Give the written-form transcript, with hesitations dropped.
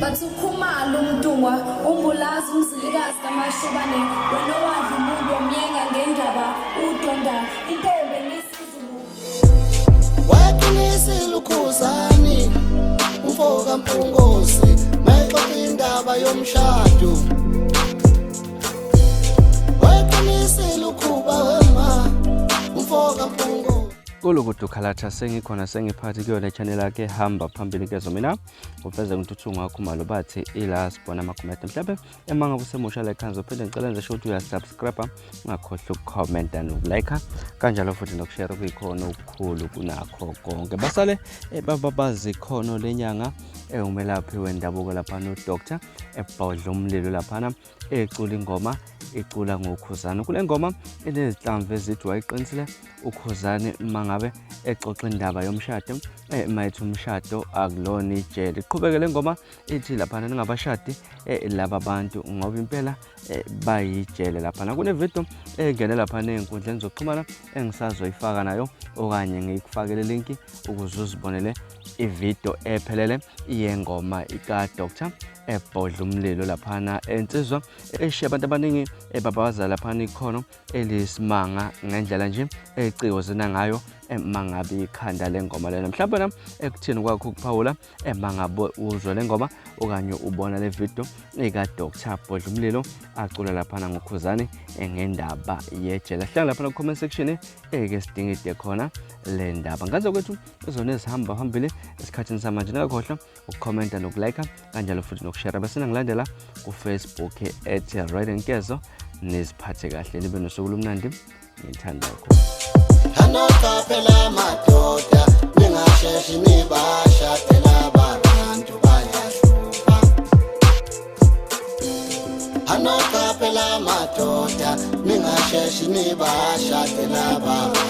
bathukhumala umdungwa umbulazi umzilikazi kamashobane wena wadla umuntu omyenga ngendaba udonda intombi nesizulu waqinisile uKhuzani umfoka mpungosi mayixoxa indaba yomshado waqinisile ukhuba wema umfoka mpungosi Kulukuthi ukhalatha sengikhona sengiphathi kuyona channel yakhe hamba phambili kezo mina ufeze ngithuthunga wakho malo bathi ila sibona amakomenti mhlawumbe emanga kusemusha like kanzo phinde ngicela nje ukuthi uyasubscribe ungakhohlwa ukucomment nokulike kanjalo futhi nokushare kuyikhona okukhulu kunakho konke basale bababazi ikhono lenyanga umelaphi wendabuko lapha no Dr Bhodlumlilo lapha ecula ingoma icula ngoKhuzani kule ngoma enezihlamvu ezithi wayiqinisile uKhuzani mangabe exoxa indaba yomshado mayithi umshado akulona ijele iqhubeke le ngoma ithi lapha ningabashadi laba abantu ngoba impela bayijele lapha kune video engene lapha nezinkundleni zokuxhumana engisazoyifaka nayo okanye ngikufakele link ukuze uzibonele ivideo ephelele yengoma ika Dr Bhodlumlilo lapha ensizwa eshiya abantu abaningi babawaza lapha ikhono elisimanga ngendlela nje ecikozena ngayo mangabe ikhanda lengoma lena mhlawumbe nami ekuthini kwakho ukuphawula mangabe uzwe lengoma okanye ubona le video eka Dr Bhodlumlilo acula lapha ngoKhuzani ngendaba yejele hlala lapha ku comment section ke sidingide khona le ndaba ngaze kwethu izona ezihamba phambili esikhathini samanje ngakhohlwa ukucomment nokulike kanjalo futhi nokushare bese ngilandela ku Facebook @RightandKezo neziphathe kahle nibe nosuku lumnandi ngithanda lokho Hanota phela madoda ningasheshi nibashadela abantu bayahluka Hanota phela madoda ningasheshi nibashadela abantu